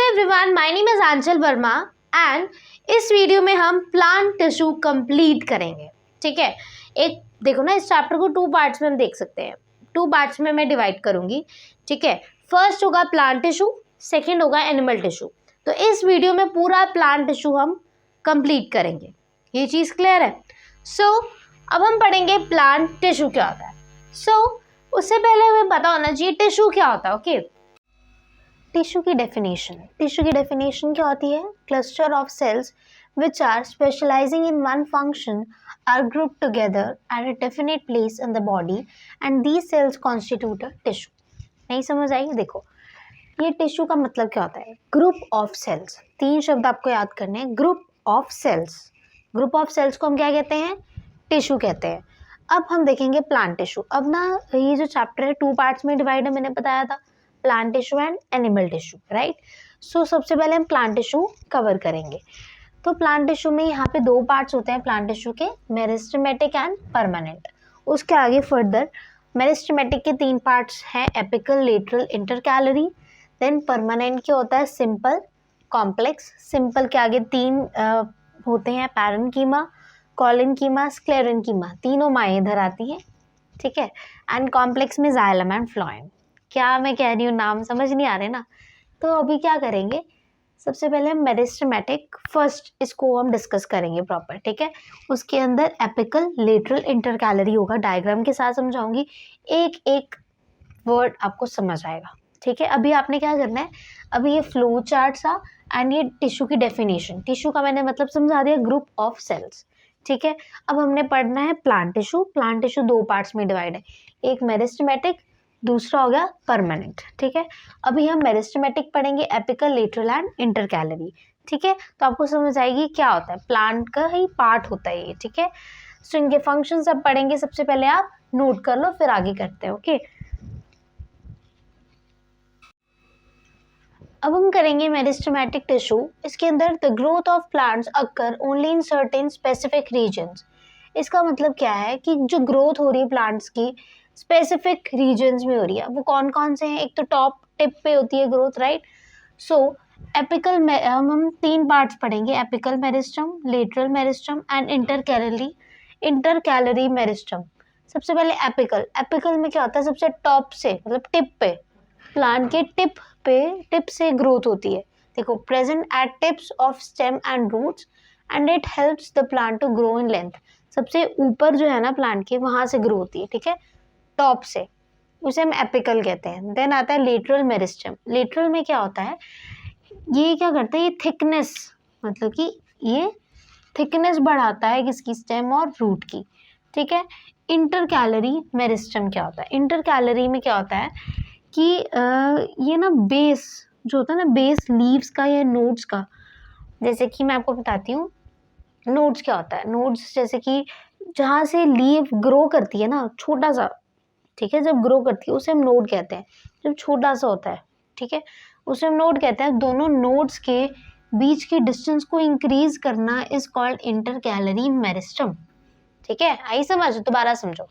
Everyone, my name is Aanchal Verma and इस video में हम प्लांट टिश्यू कंप्लीट करेंगे। ठीक है, एक देखो ना, इस चैप्टर को 2 पार्ट्स में हम देख सकते हैं। 2 पार्ट्स में मैं डिवाइड करूंगी। ठीक है, फर्स्ट होगा प्लांट टिश्यू, सेकंड होगा एनिमल टिश्यू। तो इस वीडियो में पूरा प्लांट टिश्यू हम कंप्लीट करेंगे। ये चीज़ क्लियर है? अब हम पढ़ेंगे प्लांट टिश्यू क्या होता है। उससे पहले हमें पता होना चाहिए टिश्यू क्या होता है। ओके, टिश्यू की डेफिनेशन क्या होती है? Cluster of cells which are specializing in one function are grouped together at a definite place in the body and these cells constitute a tissue। नहीं समझ आई? देखो, ये टिश्यू का मतलब क्या होता है? Group of sales. 3 शब्द आपको याद करने हैं। ग्रुप ऑफ सेल्स को हम क्या कहते हैं? टिश्यू कहते हैं। अब हम देखेंगे प्लांट टिश्यू। अब ना, ये जो चैप्टर है 2 पार्ट्स में डिवाइड है, मैंने बताया था, plant tissue and animal tissue, right. सबसे पहले हम प्लांट टिश्यू कवर करेंगे। तो प्लांट टिश्यू में यहाँ पे 2 पार्ट्स होते हैं प्लांट टिश्यू के, मेरिस्टेमेटिक एंड परमानेंट। उसके आगे फर्दर मेरिस्टेमेटिक के 3 पार्ट्स हैं, apical, lateral, intercalary. Then permanent के होता है सिंपल, कॉम्प्लेक्स। सिंपल के आगे 3 होते हैं, पैरेन्कीमा, कोलिनकीमा, स्क्लेरेन्कीमा। तीनों माएँ इधर आती हैं। ठीक है, एंड कॉम्प्लेक्स में जाइलम एंड फ्लोएम। क्या मैं कह रही हूँ, नाम समझ नहीं आ रहे ना? तो अभी क्या करेंगे, सबसे पहले हम मेरिस्टेमेटिक फर्स्ट इसको हम डिस्कस करेंगे प्रॉपर। ठीक है, उसके अंदर एपिकल, लेटरल, इंटरकैलरी होगा। डायग्राम के साथ समझाऊंगी, एक एक वर्ड आपको समझ आएगा। ठीक है, अभी आपने क्या करना है, अभी ये फ्लो चार्ट सा एंड ये टिश्यू की डेफिनेशन। टिश्यू का मैंने मतलब समझा दिया, ग्रुप ऑफ सेल्स। ठीक है, अब हमने पढ़ना है plant tissue. Plant tissue 2 parts में डिवाइड है, एक मेरिस्टेमेटिक, दूसरा हो गया परमानेंट। ठीक है, अभी हम मेरिस्टेमेटिक पढ़ेंगे, एपिकल, लेटरल एंड इंटरकैलरी। ठीक है, तो आपको समझ आएगी क्या होता है, प्लांट का ही पार्ट होता है ये। ठीक है, सो इनके फंक्शन सब पढ़ेंगे। सबसे पहले आप नोट कर लो, फिर आगे करते हैं। ओके, अब हम करेंगे मेरिस्टेमेटिक टिश्यू। इसके अंदर the growth of plants occur only in certain specific regions. इसका मतलब क्या है कि जो ग्रोथ हो रही है प्लांट्स की स्पेसिफिक रीजन्स में हो रही है। वो कौन कौन से हैं? एक तो टॉप टिप पे होती है ग्रोथ, राइट। एपिकल में हम 3 पार्ट्स पढ़ेंगे, apical meristem, lateral meristem and intercalary meristem. सबसे पहले एपिकल में क्या होता है? सबसे टॉप से, मतलब टिप पे, प्लांट के टिप से ग्रोथ होती है। देखो, present at tips of stem and roots and it helps the plant to grow in length. सबसे ऊपर जो है ना प्लांट के, वहां से ग्रो होती है। ठीक है, टॉप से, उसे हम एपिकल कहते हैं। देन आता है लेटरल मेरिस्टम। लेटरल में क्या होता है, ये क्या करता है, ये थिकनेस, मतलब कि ये थिकनेस बढ़ाता है किसकी? स्टेम और रूट की। ठीक है, इंटरकैलरी मेरिस्टम क्या होता है? इंटरकैलरी में क्या होता है कि ये ना बेस जो होता है ना, बेस लीव्स का या नोड्स का। जैसे कि मैं आपको बताती हूँ, नोड्स क्या होता है। नोड्स जैसे कि जहाँ से लीव ग्रो करती है ना, छोटा सा, ठीक है, जब ग्रो करती है उसे हम नोड कहते हैं। जब छोटा सा होता है, ठीक है, उसे हम नोड कहते हैं। दोनों नोड्स के बीच की डिस्टेंस को इंक्रीज करना इज कॉल्ड इंटरकैलरी मेरिस्टम। ठीक है, आई समझ? दोबारा समझो।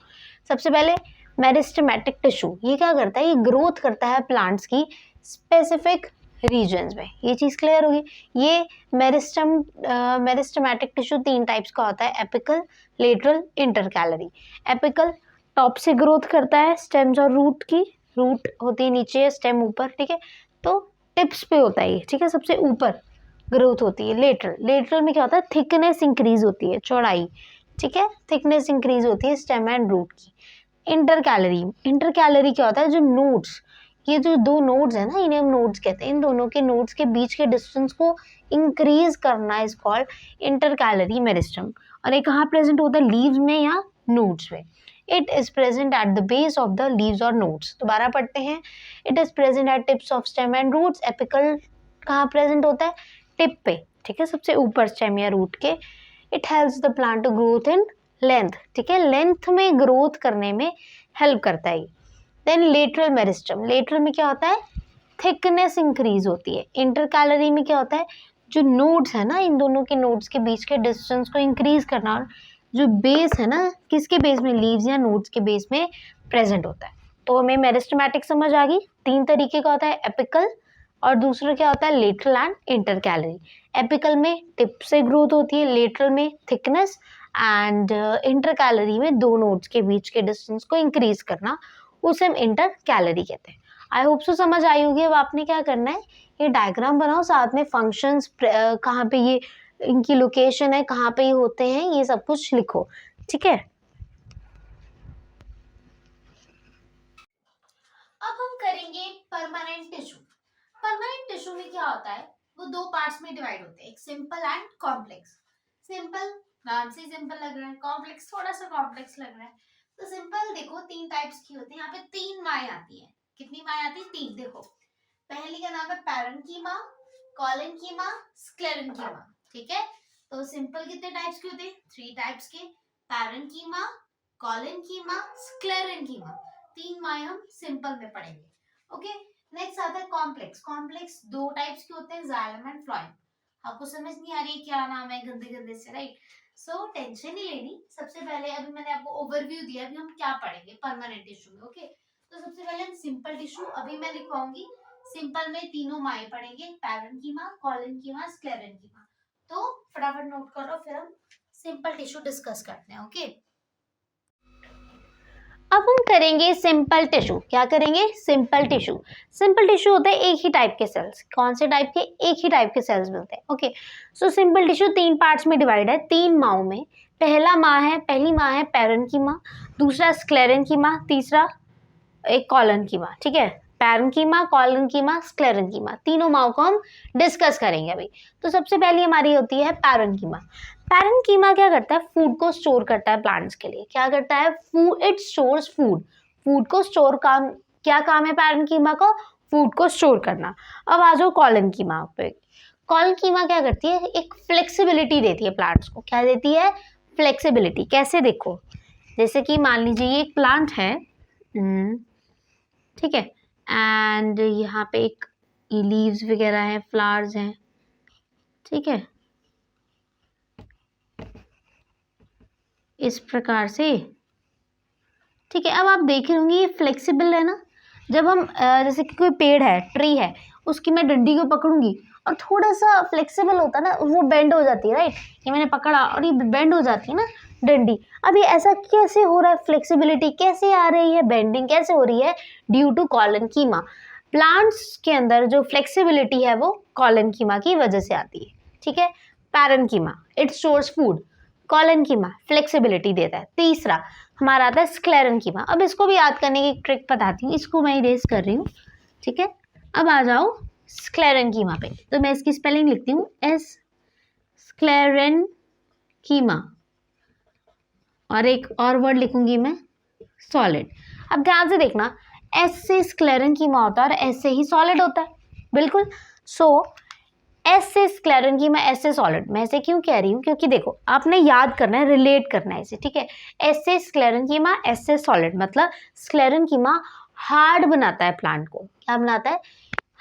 सबसे पहले मेरिस्टेमेटिक टिश्यू, ये क्या करता है? ये ग्रोथ करता है प्लांट्स की स्पेसिफिक रीजन्स में। ये चीज़ क्लियर होगी। ये मेरिस्टेमेटिक टिश्यू 3 टाइप्स का होता है, apical, lateral, intercalary. Apical top से ग्रोथ करता है, स्टेम्स और रूट की। रूट होती है नीचे, स्टेम ऊपर। ठीक है, तो टिप्स पे होता है ये। ठीक है, सबसे ऊपर ग्रोथ होती है। लेटरल में क्या होता है? थिकनेस इंक्रीज होती है, चौड़ाई। ठीक है, थिकनेस इंक्रीज होती है स्टेम एंड रूट की। इंटरकैलरी क्या होता है? जो नोड्स, ये जो 2 नोड्स है ना, इन्हें हम नोड्स कहते हैं। इन दोनों के नोड्स के बीच के डिस्टेंस को इंक्रीज करना इज कॉल्ड इंटरकैलरी मेरिस्टम। और ये कहाँ प्रेजेंट होता है? लीव्स में या नोड्स में। It is present at the base of the leaves और नोड्स। दोबारा पढ़ते हैं, it is present at tips of stem and roots. Apical कहाँ प्रेजेंट होता है? टिप पे। ठीक है, सबसे ऊपर स्टेम या रूट के। It helps the plant to growth in length. ठीक है, लेंथ में ग्रोथ करने में हेल्प करता है। Then lateral meristem. लेटरल में क्या होता है? थिकनेस इंक्रीज होती है। इंटरकैलरी में क्या होता है? जो नोड्स है ना, इन दोनों के नोड्स के बीच के डिस्टेंस को इंक्रीज करना। और जो बेस है ना, किसके बेस में? लीव्स या नोड्स के बेस में प्रेजेंट होता है। तो हमें मेरिस्टेमेटिक समझ आ गई। 3 तरीके का होता है, एपिकल, और दूसरा क्या होता है lateral and inter calorie. Apical में टिप से ग्रोथ होती है, लेटरल में थिकनेस एंड इंटर कैलरी में दो नोड्स के बीच के डिस्टेंस को इंक्रीज करना, उसे हम इंटर कैलरी कहते हैं। आई होप सो समझ आई होगी। अब आपने क्या करना है, ये डायग्राम बनाओ, साथ में फंक्शंस कहाँ पे ये इनकी लोकेशन है, कहाँ पे ये होते हैं, ये सब कुछ लिखो, ठीक है। अब हम करेंगे परमानेंट टिश्यू। परमानेंट टिश्यू में क्या होता है, वो दो पार्ट्स में डिवाइड होते हैं, एक सिंपल एंड कॉम्प्लेक्स। सिंपल नाम से सिंपल लग रहा है, कॉम्प्लेक्स थोड़ा सा कॉम्प्लेक्स लग रहा है। तो सिंपल देखो तीन टाइप्स की होती है, यहाँ पे तीन माएँ आती है। कितनी माएँ आती है? तीन। देखो पहली का नाम है पैरेन्कीमा, कॉलेन्कीमा, स्क्लेरेन्कीमा, ठीक है। तो सिंपल कितने टाइप्स के होते हैं? 3 टाइप्स के, पैरेन्कीमा, कॉलेन्कीमा, स्क्लेरेन्कीमा। तीन माएँ हम सिंपल में पढ़ेंगे, ओके। नेक्स्ट आता है कॉम्प्लेक्स। कॉम्प्लेक्स 2 टाइप्स के होते हैं, जाइलम एंड फ्लोएम। आपको समझ नहीं आ रही है क्या नाम है गंदे गंदे से, राइट। सो टेंशन नहीं लेनी। सबसे पहले अभी मैंने आपको ओवरव्यू दिया, अभी हम क्या पढ़ेंगे परमानेंट टिश्यू में, ओके। तो सबसे पहले हम सिंपल टिश्यू, अभी मैं लिखवाऊंगी। सिंपल में तीनों माएँ पढ़ेंगे, पैरेन्कीमा, कॉलेन्कीमा, स्क्लेरेन्कीमा। तो फटाफट नोट करो, फिर हम सिंपल टिश्यू डिस्कस करते हैं, ओके। अब हम करेंगे सिंपल टिश्यू। क्या करेंगे? Simple tissue. सिंपल टिश्यू होते हैं एक ही टाइप के सेल्स। कौन से टाइप के? एक ही टाइप के सेल्स मिलते हैं, okay. So simple tissue 3 parts में डिवाइड है, 3 माओं में। पहली माँ है पैरेन्कीमा, दूसरा स्क्लेरेन्कीमा, तीसरा एक कॉलेन्कीमा, ठीक है। पैरेन्कीमा, कॉलेन्कीमा, स्क्लेरेन्कीमा, तीनों माओं को हम डिस्कस करेंगे अभी। तो सबसे पहली हमारी होती है पैरेन्कीमा। पैरेन्कीमा क्या करता है? फूड को स्टोर करता है प्लांट्स के लिए। क्या करता है? Food, it stores food. Food को स्टोर काम, क्या काम है पैरेन्कीमा का? फूड को स्टोर करना। अब आ जाओ कॉलेन्कीमा पे। कॉलेन्कीमा क्या करती है? एक फ्लेक्सिबिलिटी देती है प्लांट्स को। क्या देती है? फ्लेक्सिबिलिटी। कैसे? देखो जैसे कि मान लीजिए ये एक प्लांट है, ठीक है, एंड यहाँ पे एक लीव्स वगैरह हैं, फ्लावर्स हैं, ठीक है, इस प्रकार से, ठीक है। अब आप देख रहे होंगे ये फ्लेक्सिबल है ना। जब हम जैसे कि कोई पेड़ है, ट्री है, उसकी मैं डंडी को पकड़ूंगी और थोड़ा सा फ्लेक्सिबल होता है ना, वो बेंड हो जाती है, राइट। ये मैंने पकड़ा और ये बेंड हो जाती है ना डंडी। अब ये ऐसा कैसे हो रहा है? फ्लेक्सिबिलिटी कैसे आ रही है, बेंडिंग कैसे हो रही है? Due to कॉलेन्कीमा। प्लांट्स के अंदर जो फ्लेक्सिबिलिटी है वो कॉलेन्कीमा की वजह से आती है, ठीक है। पैरेन्कीमा, इट स्टोर्स फूड। कॉलेन्कीमा फ्लेक्सिबिलिटी देता है। तीसरा हमारा आता है स्क्लेरेन्कीमा। अब इसको भी याद करने की ट्रिक बताती हूँ, इसको मैं इरेज कर रही हूँ, ठीक है। अब आ जाओ स्क्लेरेन्कीमा पे। तो मैं इसकी स्पेलिंग लिखती हूँ, एस स्क्लेरेन्कीमा, और एक और वर्ड लिखूंगी मैं, सॉलिड। अब ध्यान से देखना, एस से स्क्लेरेन्कीमा होता है और एस से ही सॉलिड होता है, बिल्कुल। सो एस से स्क्लेरेन्कीमा, एस से सॉलिड। मैं ऐसे क्यों कह रही हूँ? क्योंकि देखो आपने याद करना है, रिलेट करना है इसे, ठीक है। एस से स्क्लेरेन्कीमा, एस से सॉलिड, मतलब स्क्लेरेन्कीमा हार्ड बनाता है प्लांट को। क्या बनाता है?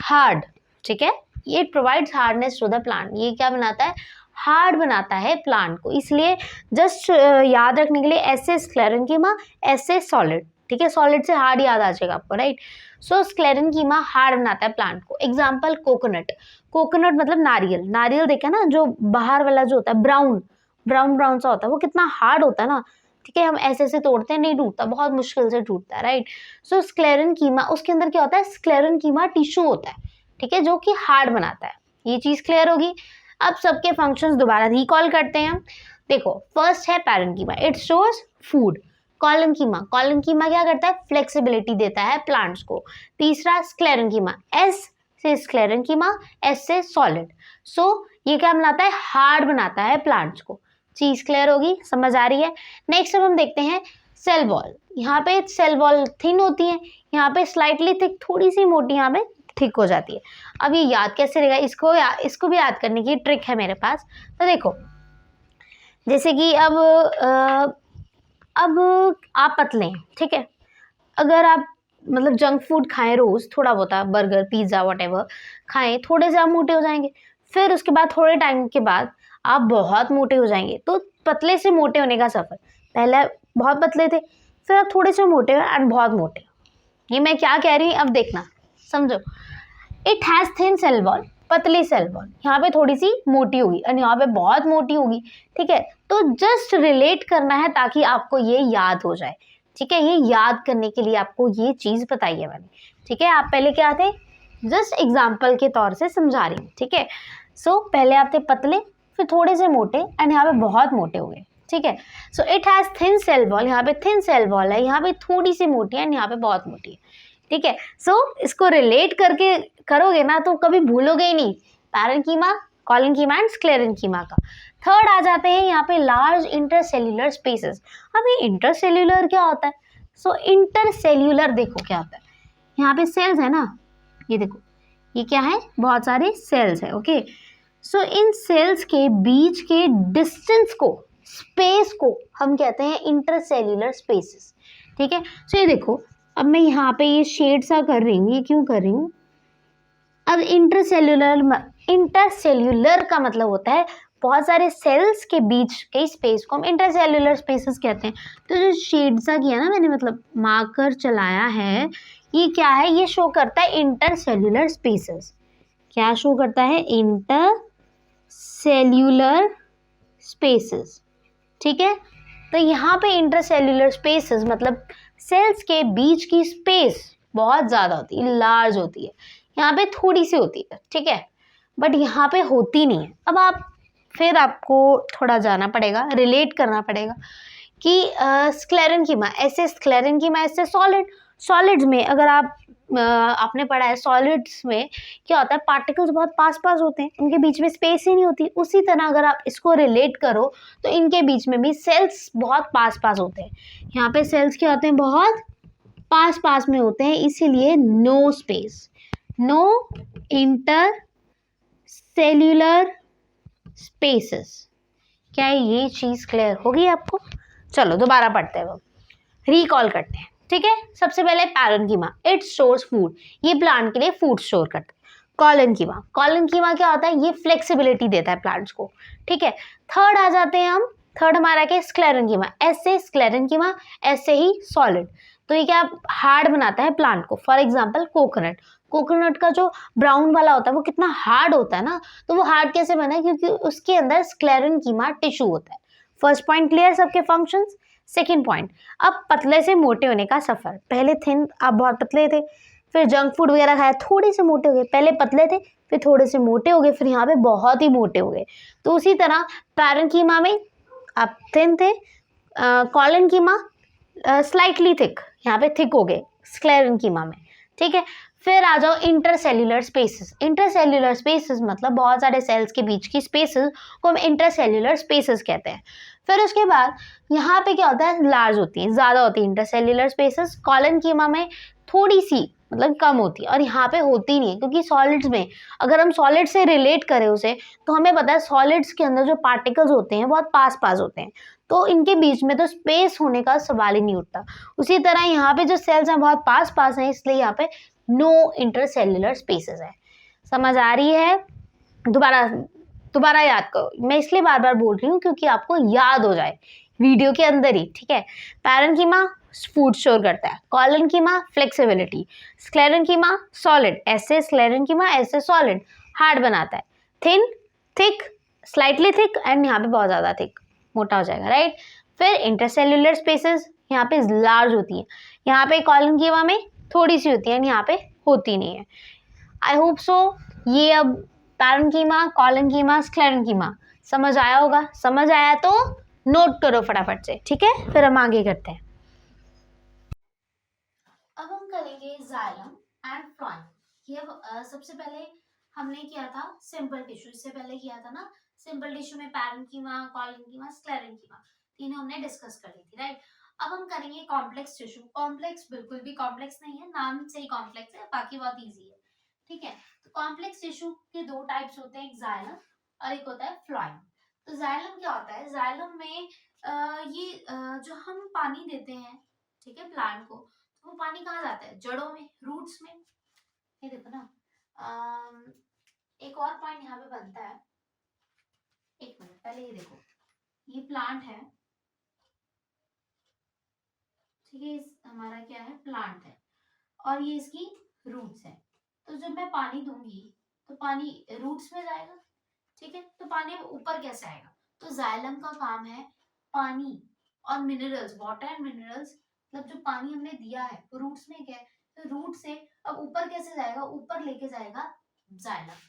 हार्ड, ठीक है। ये provides hardness to the plant. ये क्या बनाता है? हार्ड बनाता है प्लांट को। इसलिए जस्ट याद रखने के लिए एस से स्क्लेरेन्कीमा, एस से सॉलिड, ठीक है। सॉलिड से हार्ड याद आ जाएगा आपको, राइट। सो स्क्लेरेन्कीमा हार्ड बनाता है प्लांट को। Example coconut. कोकोनट मतलब नारियल। नारियल देखा ना, जो बाहर वाला जो होता है ब्राउन ब्राउन सा होता है, वो कितना हार्ड होता है ना, ठीक है। हम ऐसे ऐसे तोड़ते हैं, नहीं टूटता, बहुत मुश्किल से टूटता है, राइट। सो स्क्लेरेन्कीमा, उसके अंदर क्या होता है? स्क्लेरेन्कीमा टिश्यू होता है, ठीक है, जो कि हार्ड बनाता है। ये चीज क्लियर होगी। अब सबके फंक्शंस दोबारा रिकॉल करते हैं हम। देखो फर्स्ट है पैरेन्कीमा, इट स्टोर्स फूड। कॉलेन्कीमा, कॉलेन्कीमा क्या करता है? फ्लेक्सिबिलिटी देता है प्लांट्स को। तीसरा स्क्लेरेन्कीमा, एस से स्क्लेरेन्कीमा, एस से सॉलिड। सो ये क्या बनाता है? हार्ड बनाता है प्लांट्स को। चीज क्लियर होगी, समझ आ रही है। नेक्स्ट अब हम देखते हैं सेल वॉल। यहाँ पे सेल वॉल थिन होती है, यहाँ पे स्लाइटली थिक, थोड़ी सी मोटी यहाँ पे थिक हो जाती है। अब ये याद कैसे रहेगा? इसको भी याद करने की ट्रिक है मेरे पास। तो देखो जैसे कि अब आप पतले हैं, ठीक है। अगर आप मतलब जंक फूड खाएं रोज, थोड़ा बहुत, बर्गर पिज्जा वटेवर खाएं, थोड़े से आप मोटे हो जाएंगे। फिर उसके बाद थोड़े टाइम के बाद आप बहुत मोटे हो जाएंगे। तो पतले से मोटे होने का सफर, पहले बहुत पतले थे, फिर आप थोड़े से मोटे हो एंड बहुत मोटे। ये मैं क्या कह रही हूँ अब देखना, समझो। It has thin cell wall, पतली सेल वॉल, यहाँ पे थोड़ी सी मोटी होगी और यहाँ पे बहुत मोटी होगी, ठीक है। तो जस्ट रिलेट करना है ताकि आपको ये याद हो जाए, ठीक है। ये याद करने के लिए आपको ये चीज बताई है मैंने, ठीक है। आप पहले क्या थे, जस्ट एग्जाम्पल के तौर से समझा रही हूँ, ठीक है। सो पहले आप थे पतले, फिर थोड़े से मोटे एंड यहाँ पे बहुत मोटे हो गए, ठीक है। So it has thin cell wall, यहाँ पे थिन सेल वॉल है, यहाँ पे थोड़ी सी मोटी है एंड यहाँ पे बहुत मोटी है, ठीक है। सो इसको रिलेट करके करोगे ना तो कभी भूलोगे ही नहीं, पैरेन्कीमा, कॉलेन्कीमा एंड स्क्लेरेन्कीमा का। थर्ड आ जाते हैं यहाँ पे लार्ज इंटरसेल्यूलर स्पेसेस। अब ये इंटरसेल्यूलर क्या होता है? सो इंटरसेल्यूलर देखो क्या होता है, यहाँ पे सेल्स है ना, ये देखो ये क्या है, बहुत सारे सेल्स है, ओके। सो इन सेल्स के बीच के डिस्टेंस को, स्पेस को हम कहते हैं इंटरसेल्यूलर स्पेसेस, ठीक है। सो ये देखो, अब मैं यहाँ पे ये शेड सा कर रही हूँ, ये क्यों कर रही हूँ? अब इंटरसेल्यूलर का मतलब होता है बहुत सारे सेल्स के बीच के स्पेस को हम इंटरसेल्यूलर स्पेसेस कहते हैं। तो जो शेड सा किया ना मैंने, मतलब मार्कर चलाया है, ये क्या है, ये शो करता है इंटरसेल्यूलर स्पेसेस। क्या शो करता है? इंटरसेल्यूलर स्पेसेस, ठीक है। तो यहाँ पे इंटरसेल्यूलर स्पेसेस मतलब सेल्स के बीच की स्पेस बहुत ज्यादा होती है, लार्ज होती है, यहाँ पे थोड़ी सी होती है, ठीक है, बट यहाँ पे होती नहीं है। अब आप फिर आपको थोड़ा जाना पड़ेगा, रिलेट करना पड़ेगा कि स्क्लेरेन्कीमा ऐसे, स्क्लेरेन्कीमा ऐसे सॉलिड, सॉलिड्स में अगर आप आपने पढ़ा है सॉलिड्स में क्या होता है, पार्टिकल्स बहुत पास पास होते हैं, उनके बीच में स्पेस ही नहीं होती। उसी तरह अगर आप इसको रिलेट करो तो इनके बीच में भी सेल्स बहुत पास पास होते हैं। यहाँ पे सेल्स क्या होते हैं, बहुत पास पास में होते हैं, इसीलिए no space, no intercellular spaces. क्या ये चीज क्लियर होगी आपको? चलो दोबारा पढ़ते हैं, रिकॉल करते हैं, ठीक है। सबसे पहले पैरेन्कीमा, इट स्टोर्स फूड, ये प्लांट के लिए फूड स्टोर करता है। कॉलेन्कीमा, कॉलेन्कीमा क्या होता है, ये फ्लेक्सिबिलिटी देता है प्लांट्स को, ठीक है। थर्ड आ जाते हैं हम, थर्ड हमारा क्या, स्क्लेरेन्कीमा, ऐसे स्क्लेरेन्कीमा, ऐसे ही सॉलिड। तो ये क्या हार्ड बनाता है प्लांट को। फॉर एग्जाम्पल कोकोनट, कोकोनट का जो ब्राउन वाला होता है वो कितना हार्ड होता है ना, तो वो हार्ड कैसे बना है, क्योंकि उसके अंदर स्क्लेरेन्कीमा टिश्यू होता है। फर्स्ट पॉइंट क्लियर सबके फंक्शंस। सेकंड पॉइंट, अब पतले से मोटे होने का सफर। पहले थिन, आप बहुत पतले थे, फिर जंक फूड वगैरह खाया, थोड़े से मोटे हो गए, पहले पतले थे फिर थोड़े से मोटे हो गए, फिर यहाँ पे बहुत ही मोटे हो गए। तो उसी तरह पैरेन्कीमा में आप थिन थे, कॉलेन्कीमा स्लाइटली थिक, यहाँ पे थिक हो गए स्क्लेरेन्कीमा में, ठीक है। फिर आ जाओ इंटरसेल्यूलर स्पेसेस। इंटरसेल्यूलर स्पेसेस मतलब बहुत सारे सेल्स के बीच की स्पेसेस को हम इंटरसेल्यूलर स्पेसेस कहते हैं। फिर उसके बाद यहाँ पे क्या होता है, लार्ज होती है, ज़्यादा होती है इंटरसेल्यूलर स्पेसेस। कॉलेन्कीमा में थोड़ी सी मतलब कम होती है और यहाँ पे होती नहीं है, क्योंकि सॉलिड्स में अगर हम सॉलिड से रिलेट करें उसे तो हमें पता है सॉलिड्स के अंदर जो पार्टिकल्स होते हैं बहुत पास पास होते हैं, तो इनके बीच में तो स्पेस होने का सवाल ही नहीं उठता। उसी तरह यहाँ पे जो सेल्स हैं बहुत पास पास हैं, इसलिए यहाँ पे नो इंटरसेल्यूलर स्पेसेस है। समझ आ रही है? दोबारा दोबारा याद करो, मैं इसलिए बार बार बोल रही हूँ क्योंकि आपको याद हो जाए वीडियो के अंदर ही, ठीक है। पैरेन्कीमा फूड स्टोर करता है, कॉलेन्कीमा फ्लेक्सिबिलिटी, स्क्लेरेन्कीमा सॉलिड, ऐसे स्क्लेरेन्कीमा ऐसे सॉलिड, हार्ड बनाता है, thin thick slightly thick and यहाँ पे बहुत ज़्यादा थिक, मोटा हो जाएगा, राइट। फिर इंटरसेल्यूलर स्पेसेस यहाँ पे लार्ज होती है, यहाँ पे कॉलेन्कीमा में थोड़ी सी होती है, यहाँ पे होती नहीं है। आई होप सो ये अब पैरेन्कीमा, कॉलेन्कीमा, स्क्लेरेन्कीमा समझ आया होगा। समझ आया तो नोट करो फटाफट से, ठीक है। फिर हम आगे करते हैं। अब हम करेंगे जाइलम एंड फ्लोएम। ये सबसे पहले हमने किया था सिंपल टिश्यू, इससे पहले किया था ना सिंपल टिश्यू में पैरेन्कीमा, कॉलेन्कीमा, स्क्लेरेन्कीमा, तीनों हमने डिस्कस कर ली थी, राइट। अब हम करेंगे कॉम्प्लेक्स टिश्यू। कॉम्प्लेक्स बिल्कुल भी कॉम्प्लेक्स नहीं है, नाम से ही कॉम्प्लेक्स है, बाकी बहुत इजी है, ठीक है। तो कॉम्प्लेक्स टिश्यू के दो टाइप्स होते हैं, एक जाइलम और एक होता है फ्लोएम। तो जाइलम क्या होता है, जाइलम में जो हम पानी देते हैं, ठीक है, प्लांट को, तो वो पानी कहाँ जाता है, जड़ों में, रूट्स में। ये देखो ना, एक और पॉइंट यहाँ पे बनता है, एक मिनट पहले ये देखो, ये प्लांट है, ठीक है, हमारा क्या है, प्लांट है और ये इसकी रूट्स है। तो जब मैं पानी दूंगी तो पानी रूट्स में जाएगा, ठीक है। तो पानी ऊपर कैसे आएगा? तो जाइलम का काम है पानी और मिनरल्स, वाटर एंड मिनरल्स, मतलब जो पानी हमने दिया है वो रूट्स में क्या है, तो रूट से अब ऊपर कैसे जाएगा? ऊपर लेके जाएगा xylem.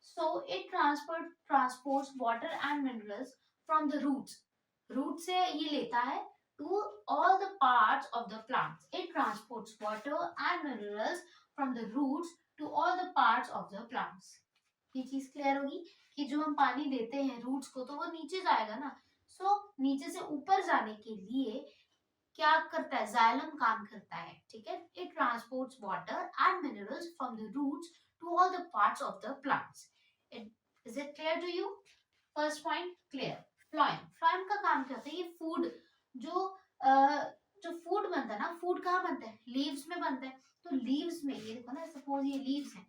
So it transports water and minerals from the roots, root से ये लेता है to all the parts of the plants. It transports water and minerals from the roots to all the parts of the plants. ये चीज clear होगी कि जो हम पानी देते हैं रूट्स को तो वो नीचे जाएगा ना, सो नीचे से ऊपर जाने के लिए क्या करता है? जाइलम काम करता है, ठीक है। It transports water and minerals from the roots to all the parts of the plants. Is it clear to you? First point clear. Phloem, phloem का काम क्या होता है? ये फूड जो फूड बनता है ना, फूड कहाँ बनता है? लीव्स में बनता है। तो लीव्स में ये देखो ना, सपोज ये लीव्स हैं,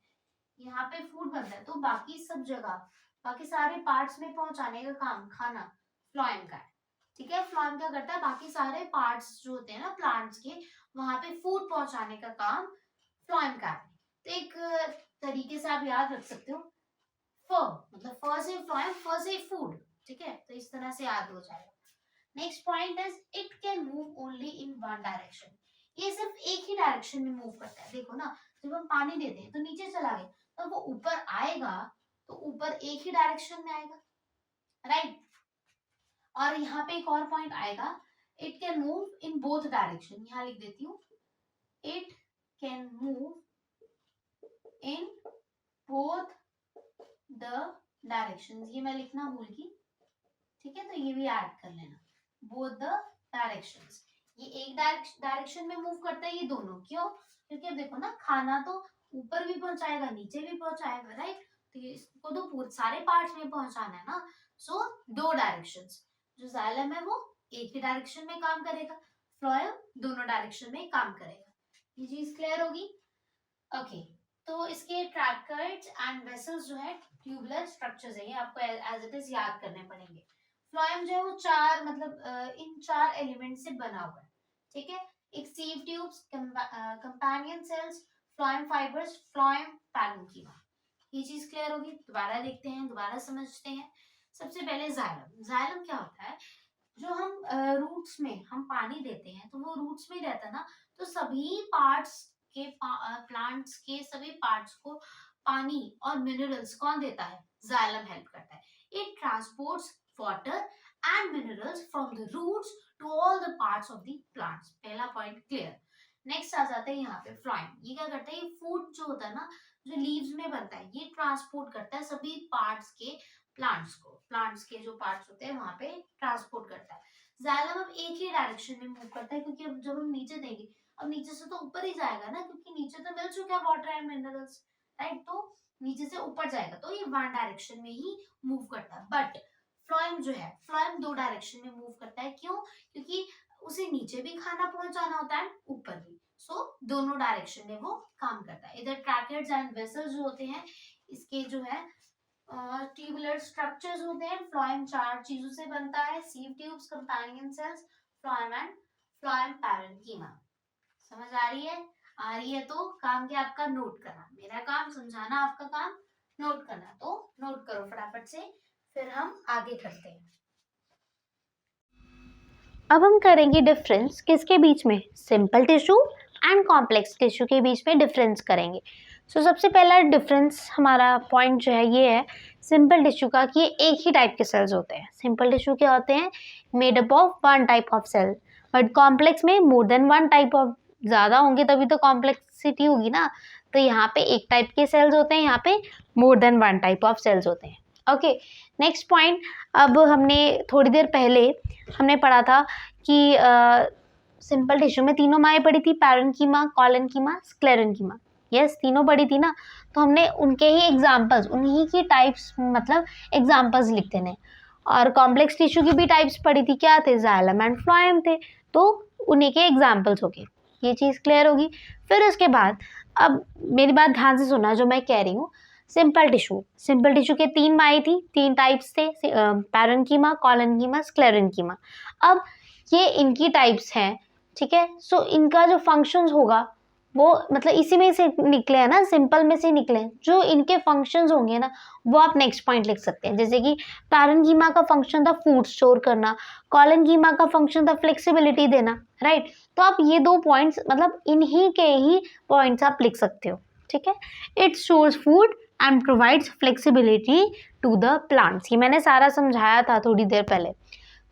यहाँ पे फूड बनता है, तो बाकी सब जगह, बाकी सारे पार्ट्स में पहुंचाने का काम खाना फ्लोएम का है, ठीक है। फ्लोएम क्या करता है? बाकी सारे पार्ट्स जो होते हैं ना प्लांट्स के, वहां पे फूड पहुंचाने का काम फ्लोएम का है। तो एक तरीके से आप याद रख सकते हो, फ मतलब फ से फ्लोएम, फ से फूड, ठीक है। तो इस तरह से याद हो जाएगा। Next point is it can move only in one direction. ये सिर्फ एक ही डायरेक्शन में मूव करता है। देखो ना, जब हम पानी देते हैं तो नीचे चला गया, तो वो ऊपर आएगा तो ऊपर एक ही डायरेक्शन में आएगा, राइट। और यहाँ पे एक और पॉइंट आएगा, it can move in both direction. यहाँ लिख देती हूँ, it can move in both the direction. ये मैं लिखना भूल गई, ठीक है, तो ये भी ऐड कर लेना, बोथ द डायरेक्शंस। ये एक डायरेक्शन में मूव करता है ये दोनों, क्यों? क्योंकि अब देखो ना, खाना तो ऊपर भी पहुंचाएगा नीचे भी पहुंचाएगा, राइट। तो इसको तो पूरे सारे पार्ट्स में पहुंचाना है ना, सो दो डायरेक्शंस। जो जाइलम है वो एक ही डायरेक्शन में काम करेगा, फ्लोएम दोनों डायरेक्शन में काम करेगा। ये चीज क्लियर होगी? ओके, तो इसके ट्रैकर्ड्स एंड वेसल्स जो है ट्यूबुलर स्ट्रक्चर्स है, ये आपको एज इट इज याद करने पड़ेंगे। फ्लोएम जो है वो चार मतलब इन चार एलिमेंट से बना हुआ है, ठीक है। एक sieve tubes, companion cells, phloem fibres, phloem parenchyma. ये चीज क्लियर होगी? दोबारा देखते हैं, दोबारा समझते हैं। सबसे पहले जाइलम। जाइलम क्या होता है? जो हम रूट्स में हम पानी देते हैं तो वो रूट्स में रहता है ना, तो सभी पार्ट्स के प्लांट्स के सभी पार्ट्स को पानी और मिनरल्स कौन देता है? जाइलम हेल्प करता है। It transports water and minerals from the roots to all the parts of the plants. पहला पॉइंट क्लियर। नेक्स्ट आ जाते हैं यहाँ पे फ्लोएम। ये क्या करता है? ये फूड जो होता है ना, जो लीव्स में बनता है, ये ट्रांसपोर्ट करता है सभी पार्ट्स के प्लांट्स को, प्लांट्स के जो पार्ट्स होते हैं वहां पे ट्रांसपोर्ट करता है। जाइलम अब एक ही डायरेक्शन में मूव करता है, क्योंकि अब जब हम नीचे देंगे, अब नीचे से तो ऊपर ही जाएगा ना, क्योंकि नीचे तो मिल चुका है वाटर एंड मिनरल्स, राइट। तो नीचे से ऊपर जाएगा, तो ये वन डायरेक्शन में ही मूव करता है। बट फ्लोएम जो है, फ्लोएम दो डायरेक्शन में मूव करता है। क्यों? क्योंकि उसे नीचे भी खाना पहुंचाना होता है, ऊपर भी, सो दोनों डायरेक्शन में वो काम करता है। इधर ट्रैकेट्स एंड वेसल्स जो होते हैं, इसके जो है ट्यूबुलर स्ट्रक्चर्स होते हैं। फ्लोएम चार चीजों से बनता है, sieve tubes, companion cells, phloem and phloem parenchyma. समझ आ रही है? आ रही है तो काम क्या आपका? नोट करना। मेरा काम समझाना, आपका काम नोट करना। तो नोट करो फटाफट से, फिर हम आगे करते हैं। अब हम करेंगे डिफरेंस किसके बीच में? Simple tissue and complex tissue के बीच में डिफरेंस करेंगे। सो सबसे पहला डिफरेंस हमारा पॉइंट जो है ये है सिंपल टिश्यू का, कि ये एक ही टाइप के सेल्स होते हैं। सिंपल टिश्यू क्या होते हैं? Made up of one type of cell. But complex में more than one type of, ज़्यादा होंगे तभी तो कॉम्प्लेक्सिटी होगी ना। तो यहाँ पे एक टाइप के सेल्स होते हैं, यहाँ पे more than one type of cells होते हैं। Okay, next point. अब हमने थोड़ी देर पहले हमने पढ़ा था कि सिंपल टिश्यू में तीनों माएँ पढ़ी थी, पैरेन्कीमा, कोलेन्कीमा, स्क्लेरेन्कीमा। यस, तीनों पढ़ी थी ना। तो हमने उनके ही एग्जाम्पल्स, उन्हीं की टाइप्स मतलब एग्जाम्पल्स लिख देने। और कॉम्प्लेक्स टिश्यू की भी टाइप्स पढ़ी थी, क्या थे? जाइलम एंड फ्लोएम थे, तो उन्हीं के एग्जाम्पल्स हो गए। ये चीज़ क्लियर होगी। फिर उसके बाद अब मेरी बात ध्यान से सुनना जो मैं कह रही हूँ। सिंपल टिश्यू के तीन माए थी, तीन टाइप्स थे, पैरेन्कीमा, कोलेन्कीमा, स्क्लेरेन्कीमा। अब ये इनकी टाइप्स हैं, ठीक है। सो इनका जो फंक्शंस होगा वो मतलब इसी में से निकले हैं ना, सिंपल में से निकले हैं। जो इनके फंक्शंस होंगे ना वो आप नेक्स्ट पॉइंट लिख सकते हैं। जैसे कि पैरेन्कीमा का फंक्शन था फूड स्टोर करना, कोलेनकीमा का फंक्शन था फ्लेक्सिबिलिटी देना, राइट। तो आप ये 2 पॉइंट्स मतलब इन्हीं के ही पॉइंट्स आप लिख सकते हो, ठीक है। It stores food and provides flexibility to the plants. ये मैंने सारा समझाया था थोड़ी देर पहले।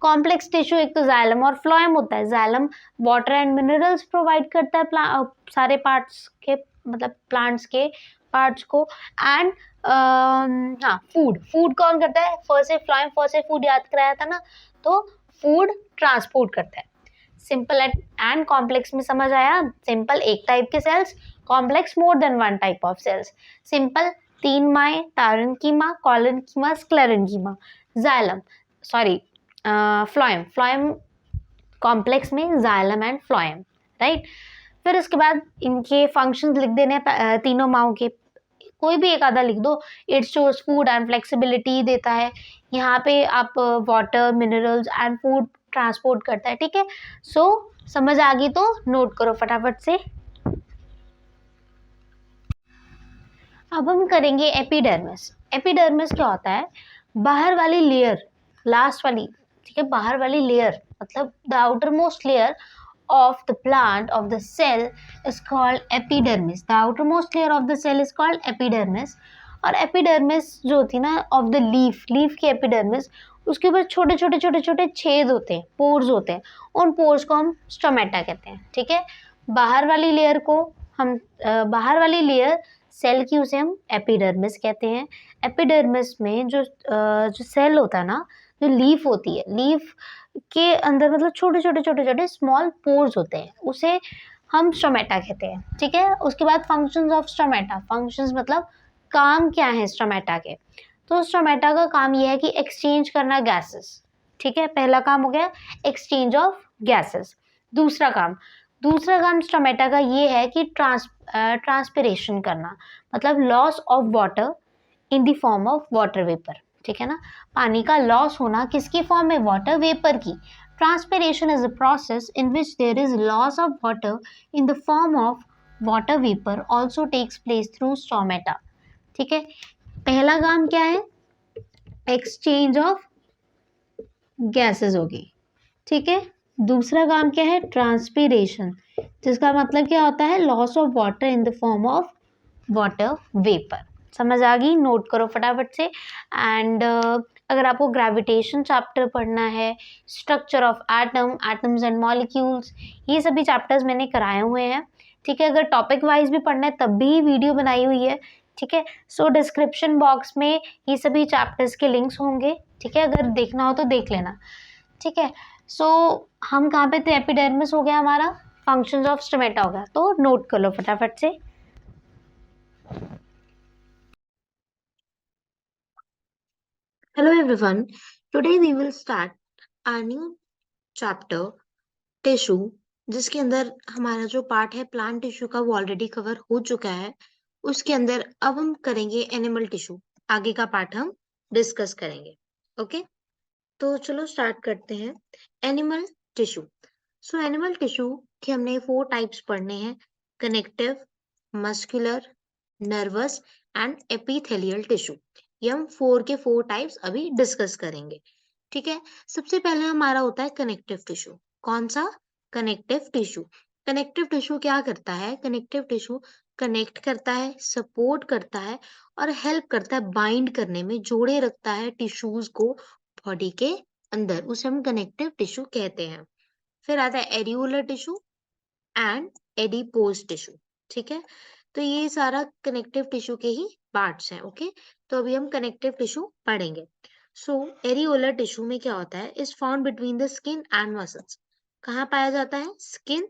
कॉम्प्लेक्स टिश्यू एक तो जाइलम और फ्लोएम होता है। Xylem water and minerals provide करता है सारे पार्ट्स के मतलब प्लांट्स के पार्ट्स को। एंड हाँ, फूड फूड कौन करता है? फर्स्ट से फ्लोएम फर्स्ट से फूड याद कराया था ना, तो फूड ट्रांसपोर्ट करता है। सिंपल एंड कॉम्प्लेक्स में समझ आया? सिंपल एक टाइप के cells, complex more than one type of cells. Simple 3 माए, parenchyma, collenchyma, sclerenchyma. Xylem sorry phloem complex में जाइलम एंड फ्लोएम, राइट। फिर उसके बाद इनके फंक्शंस लिख देने तीनों माओ के, कोई भी एक आधा लिख दो। It stores food and flexibility देता है। यहाँ पे आप water minerals and food transport करता है, ठीक है। सो समझ आ गई तो नोट करो फटाफट से। अब हम करेंगे एपिडर्मिस। एपिडर्मिस क्या होता है? बाहर वाली लेयर, लास्ट वाली, ठीक है, बाहर वाली लेयर मतलब the outer most layer of the plant of the cell is called epidermis. The outermost layer of the cell is called epidermis. और epidermis जो होती है ना of the leaf की epidermis, उसके ऊपर छोटे छोटे छोटे छोटे छेद होते हैं, पोर्स होते हैं। उन पोर्स को हम स्टोमेटा कहते हैं, ठीक है। बाहर वाली लेयर को हम बाहर वाली लेयर सेल की, उसे हम एपिडर्मिस कहते हैं। एपिडर्मिस में जो सेल होता है ना, जो लीफ होती है, लीफ के अंदर मतलब छोटे छोटे छोटे छोटे स्मॉल पोर्स होते हैं, उसे हम स्टोमेटा कहते हैं, ठीक है। उसके बाद फंक्शंस ऑफ स्टोमेटा। फंक्शंस मतलब काम क्या है स्टोमेटा के? तो स्टोमेटा का काम यह है कि एक्सचेंज करना गैसेस, ठीक है। पहला काम हो गया एक्सचेंज ऑफ गैसेस। दूसरा काम स्टोमेटा का ये है कि ट्रांसपिरेशन करना, मतलब loss of water in the form of water vapour, ठीक है ना। पानी का लॉस होना किसकी फॉर्म में? वाटर वेपर की। Transpiration is a process in which there is loss of water in the form of water vapour also takes place through stomata, ठीक है। पहला काम क्या है? एक्सचेंज ऑफ गैसेस होगी, ठीक है। दूसरा काम क्या है? ट्रांसपिरेशन, जिसका मतलब क्या होता है? Loss of water in the form of water vapour. समझ आ गई? नोट करो फटाफट से। एंड अगर आपको ग्रेविटेशन चैप्टर पढ़ना है, structure of atom, atoms and molecules, ये सभी चैप्टर्स मैंने कराए हुए हैं, ठीक है। अगर टॉपिक वाइज भी पढ़ना है तब भी वीडियो बनाई हुई है, ठीक है। सो डिस्क्रिप्शन बॉक्स में ये सभी चैप्टर्स के लिंक्स होंगे, ठीक है। अगर देखना हो तो देख लेना, ठीक है। सो हम कहाँ पे थे? एपिडर्मिस हो गया हमारा, फंक्शंस ऑफ स्टोमेटा हो गया, तो नोट कर लो फटाफट से। Hello everyone. Today we will start our new chapter tissue, जिसके अंदर हमारा जो पार्ट है प्लांट टिश्यू का वो ऑलरेडी कवर हो चुका है। उसके अंदर अब हम करेंगे एनिमल टिश्यू, आगे का पार्ट हम डिस्कस करेंगे। ओके, तो चलो स्टार्ट करते हैं। Animal tissue. So animal tissue के हमने 4 टाइप्स पढ़ने हैं: connective, muscular, nervous and epithelial tissue. ये हम 4 के 4 टाइप्स अभी डिस्कस करेंगे, ठीक है। सबसे पहले हमारा होता है कनेक्टिव टिश्यू। कौन सा? Connective tissue. कनेक्टिव टिश्यू क्या करता है? कनेक्टिव टिश्यू कनेक्ट करता है, सपोर्ट करता है और हेल्प करता है बाइंड करने में, जोड़े रखता है टिश्यूज को बॉडी के अंदर, उसे हम कनेक्टिव टिश्यू कहते हैं। फिर आता है areolar tissue and adipose tissue, ठीक है। तो ये सारा कनेक्टिव टिश्यू के ही पार्ट्स हैं, ओके। तो अभी हम कनेक्टिव टिश्यू पढ़ेंगे। सो एरियोलर टिश्यू में क्या होता है? Is found between the skin and muscles. कहाँ पाया जाता है? स्किन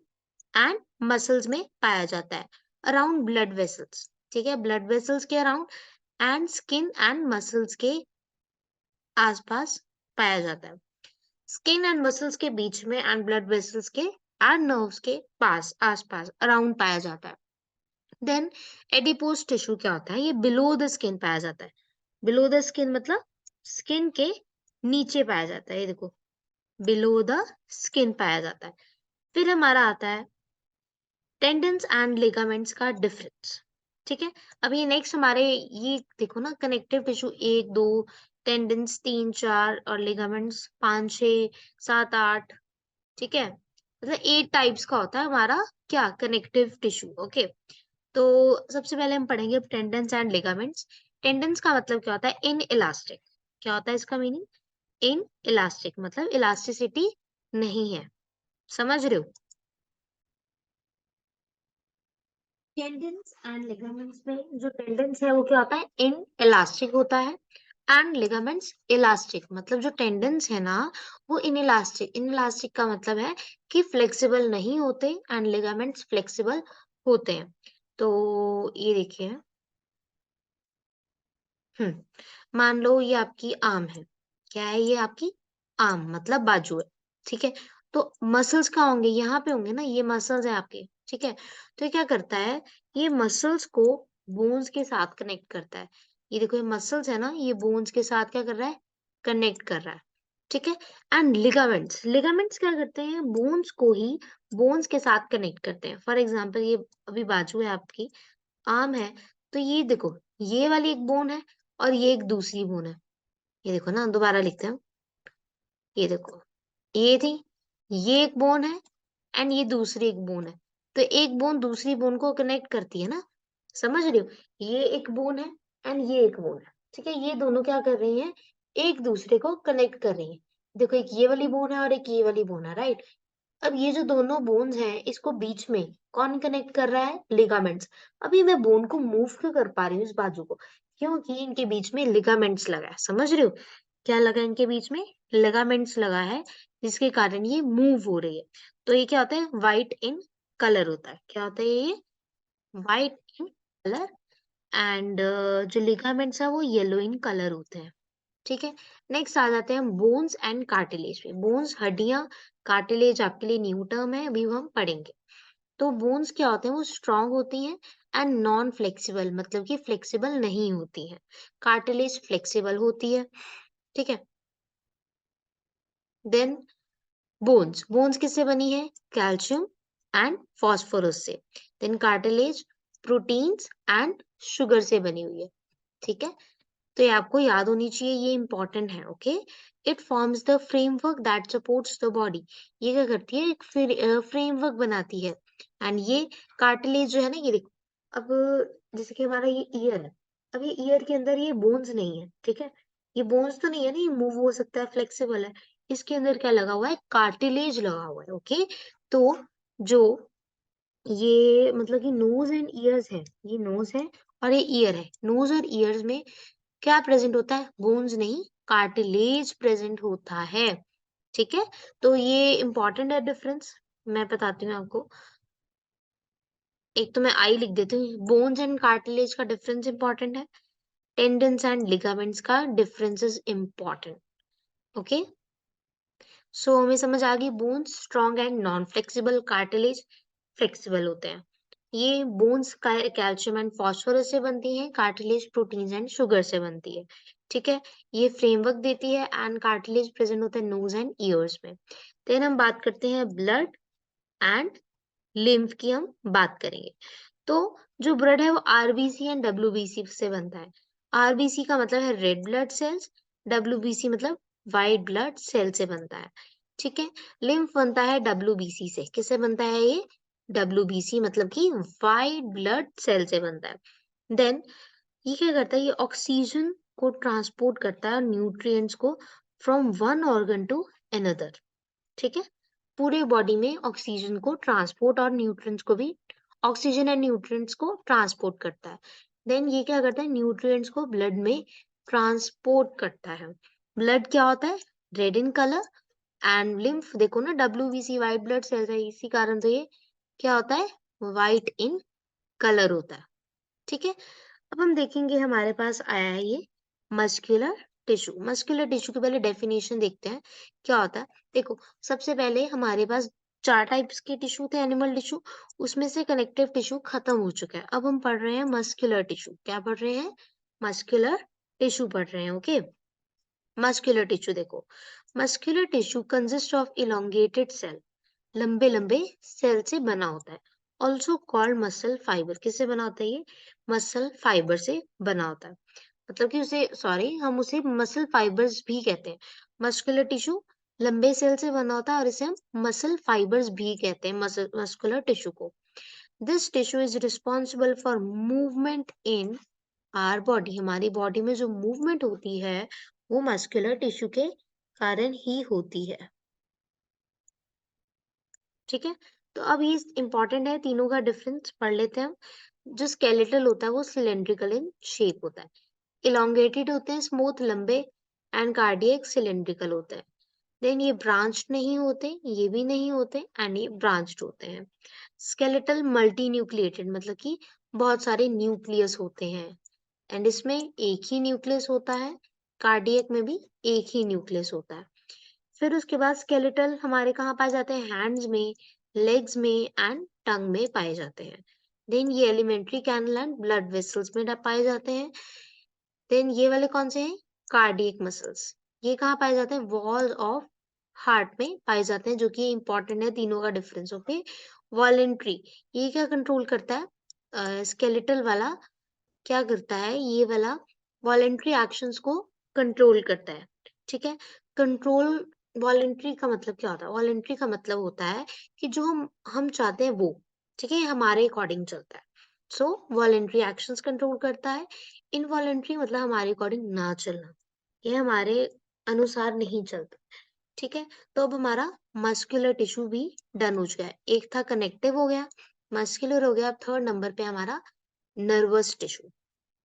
एंड मसल्स में पाया जाता है, अराउंड ब्लड वेसल्स, ठीक है। ब्लड वेसल्स के around and skin and muscles के आसपास पाया जाता है। स्किन एंड मसल्स के बीच में एंड ब्लड वेसल्स के एंड नर्व्स के पास, आसपास, अराउंड पाया जाता है। देन एडिपोज टिश्यू क्या होता है? ये बिलो द स्किन पाया जाता है। बिलो द स्किन मतलब स्किन के नीचे पाया जाता है, ये देखो, बिलो द स्किन पाया जाता है। फिर हमारा आता है टेंडन्स एंड लिगामेंट्स का डिफरेंस, ठीक है। अभी नेक्स्ट हमारे ये देखो ना, कनेक्टिव टिश्यू 1 2, टेंडन्स 3 4 और लिगामेंट्स 5 6 7 8, ठीक है। मतलब 8 टाइप्स का होता है हमारा क्या, कनेक्टिव टिश्यू। ओके, तो सबसे पहले हम पढ़ेंगे टेंडन्स एंड लिगामेंट्स। टेंडन्स का मतलब क्या होता है, इन इलास्टिक। क्या होता है इसका मीनिंग, इन इलास्टिक मतलब इलास्टिसिटी नहीं है, समझ रहे हो। टेंडन्स एंड लिगामेंट्स में जो टेंडन्स है वो क्या होता है, इन इलास्टिक होता है, एंड लिगामेंट्स इलास्टिक। मतलब जो टेंडन्स है ना वो इन इलास्टिक, इन इलास्टिक का मतलब है कि फ्लेक्सिबल नहीं होते, एंड लिगामेंट्स फ्लेक्सिबल होते हैं। तो ये देखिए, मान लो ये आपकी आर्म है, क्या है ये आपकी आर्म मतलब बाजू है, ठीक है। तो मसल्स कहाँ होंगे, यहाँ पे होंगे ना, ये मसल्स है आपके, ठीक है। तो ये क्या करता है, ये मसल्स को बोन्स के साथ कनेक्ट करता है। ये देखो ये मसल्स है ना, ये बोन्स के साथ क्या कर रहा है, कनेक्ट कर रहा है, ठीक है। एंड लिगामेंट्स, लिगामेंट्स क्या करते हैं, बोन्स को ही बोन्स के साथ कनेक्ट करते हैं। फॉर एग्जाम्पल ये अभी बाजू है आपकी, आर्म है, तो ये देखो ये वाली एक बोन है और ये एक दूसरी बोन है। ये देखो ना, दोबारा लिखते हैं, ये देखो ये थी, ये एक बोन है एंड ये दूसरी एक बोन है। तो एक बोन दूसरी बोन को कनेक्ट करती है ना, समझ रहे हो। ये एक बोन है एंड ये एक बोन है, ठीक है। ये दोनों क्या कर रही हैं, एक दूसरे को कनेक्ट कर रही हैं। देखो एक ये वाली बोन है और एक ये वाली बोन है, राइट। अब ये जो दोनों बोन्स हैं इसको बीच में कौन कनेक्ट कर रहा है, लिगामेंट्स। अभी मैं बोन को मूव क्यों कर पा रही हूँ इस बाजू को, क्योंकि इनके बीच में लिगामेंट्स लगा है, समझ रहे हो। क्या लगा इनके बीच में, लिगामेंट्स लगा है, जिसके कारण ये मूव हो रही है। तो ये क्या होता है, व्हाइट इन कलर होता है। क्या होता है ये, व्हाइट इन कलर। एंड जो लिगामेंट्स है वो येलो इन कलर होते हैं, ठीक है। नेक्स्ट आ जाते हैं हम बोन्स एंड कार्टिलेज पे। बोन्स हड्डियां, कार्टिलेज आपके लिए न्यू टर्म है, अभी हम पढ़ेंगे। तो बोन्स क्या होते हैं, वो स्ट्रांग होती हैं एंड नॉन फ्लेक्सिबल, मतलब कि फ्लेक्सिबल नहीं होती हैं। कार्टिलेज फ्लेक्सिबल होती है, ठीक है। देन बोन्स, बोन्स किससे बनी है, कैल्शियम एंड फास्फोरस से। Then cartilage proteins and sugar से बनी हुई है, ठीक है। तो ये आपको याद होनी चाहिए, ये इंपॉर्टेंट है। Okay, it forms the framework that supports the body. ये क्या करती है, एक फ्रेमवर्क बनाती है। एंड ये कार्टिलेज जो है ना, ये देखो, अब जैसे कि हमारा ये ईयर है, अब ये ईयर के अंदर ये बोन्स नहीं है, ठीक है। ये बोन्स तो नहीं है ना, ये मूव हो सकता है, फ्लेक्सिबल है। इसके अंदर क्या लगा हुआ है, कार्टिलेज लगा हुआ है। ओके, तो जो ये मतलब कि नोज एंड ईयर्स है, ये नोज है और ये ईयर है। नोज और ईयर्स में क्या प्रेजेंट होता है, बोन्स नहीं, कार्टिलेज प्रेजेंट होता है, ठीक है। तो ये इंपॉर्टेंट है डिफरेंस, मैं बताती हूँ आपको। एक तो मैं आई लिख देती हूँ, बोन्स एंड कार्टिलेज का डिफरेंस इंपॉर्टेंट है, टेंडन्स एंड लिगामेंट्स का डिफरेंस इज इंपॉर्टेंट। ओके, सो हमें समझ आ गई, bones strong and non flexible, cartilage flexible होते हैं। ये बोन्स कैल्शियम एंड फास्फोरस से बनती हैं, कार्टिलेज प्रोटीन्स एंड शुगर से बनती है, ठीक है। ये फ्रेमवर्क देती है एंड कार्टिलेज प्रेजेंट होता है नोज एंड ईयर्स में। देन हम बात करते हैं ब्लड एंड लिम्फ की, हम बात करेंगे। तो जो ब्लड है वो आरबीसी एंड डब्ल्यूबीसी से बनता है। आरबीसी का मतलब है रेड ब्लड सेल्स, डब्ल्यूबीसी मतलब व्हाइट ब्लड सेल से बनता है, ठीक है। लिम्फ बनता है डब्ल्यूबीसी से, किससे बनता है ये, डब्ल्यूबीसी मतलब कि व्हाइट ब्लड सेल से बनता है। देन ये क्या करता है, ये ऑक्सीजन को ट्रांसपोर्ट करता है और न्यूट्रिएंट्स को from one organ to another, ठीक है। पूरे बॉडी में ऑक्सीजन को ट्रांसपोर्ट और न्यूट्रिएंट्स को भी, ऑक्सीजन एंड न्यूट्रिएंट्स को ट्रांसपोर्ट करता है। देन ये क्या करता है, न्यूट्रिएंट्स को ब्लड में ट्रांसपोर्ट करता है। ब्लड क्या होता है, red in colour, and lymph देखो ना, डब्ल्यूबीसी व्हाइट ब्लड सेल्स है, इसी कारण से ये क्या होता है, व्हाइट इन कलर होता है, ठीक है। अब हम देखेंगे, हमारे पास आया है ये मस्कुलर टिश्यू। मस्कुलर टिश्यू की पहले डेफिनेशन देखते हैं क्या होता है। देखो सबसे पहले हमारे पास 4 टाइप्स के टिश्यू थे, एनिमल टिश्यू, उसमें से कनेक्टिव टिश्यू खत्म हो चुका है। अब हम पढ़ रहे हैं मस्कुलर टिश्यू। क्या पढ़ रहे हैं, मस्कुलर टिश्यू पढ़ रहे हैं। ओके, मस्कुलर टिश्यू देखो, muscular tissue consist of elongated cell, लंबे लंबे सेल से बना होता है। Also called muscle fibre. किससे बना होता है ये? मसल फाइबर से बना होता है। मतलब कि उसे हम उसे मसल फाइबर्स भी कहते हैं। मस्कुलर टिश्यू लंबे सेल से बना होता है और इसे हम मसल फाइबर्स भी कहते हैं, मस्कुलर टिश्यू को। This tissue is responsible for movement in our body. हमारी बॉडी में जो मूवमेंट होती है वो मस्कुलर टिश्यू के कारण ही होती है। ठीक है, तो अब ये इंपॉर्टेंट है, तीनों का डिफरेंस पढ़ लेते हैं हम। जो स्केलेटल होता है वो सिलेंड्रिकल इन शेप होता है, इलोंगेटेड होते हैं, स्मूथ लंबे, एंड कार्डियक सिलेंड्रिकल होते हैं। देन ये ब्रांच्ड नहीं होते, ये भी नहीं होते, एंड ये ब्रांच्ड होते हैं। स्केलेटल मल्टी न्यूक्लिएटेड मतलब कि बहुत सारे न्यूक्लियस होते हैं, एंड इसमें एक ही न्यूक्लियस होता है। कार्डियक में भी एक ही न्यूक्लियस होता है। फिर उसके बाद स्केलेटल हमारे कहाँ पाए जाते हैं? हैंड्स में, लेग्स में, एंड टंग में पाए जाते हैं। देन ये alimentary canal and blood vessels में पाए जाते हैं। देन ये वाले कौन से हैं? Cardiac muscles. ये कहाँ पाए जाते हैं? वॉल ऑफ हार्ट में पाए जाते हैं, जो कि इंपॉर्टेंट है, तीनों का डिफरेंस। ओके, वॉलेंट्री ये क्या कंट्रोल करता है? स्केलेटल वाला क्या करता है? ये वाला वॉलेंट्री एक्शंस को कंट्रोल करता है। ठीक है, कंट्रोल वॉलेंट्री का मतलब क्या होता है? वॉलेंट्री का मतलब होता है कि जो हम चाहते हैं वो, ठीक है, हमारे अकॉर्डिंग चलता है। सो वॉलेंट्री एक्शंस कंट्रोल करता है। इनवॉलेंट्री मतलब हमारे अकॉर्डिंग ना चलना, ये हमारे अनुसार नहीं चलता। ठीक है, तो अब हमारा मस्कुलर टिश्यू भी डन हो चुका है। एक था कनेक्टिव हो गया, मस्कुलर हो गया, अब थर्ड नंबर पे हमारा nervous tissue.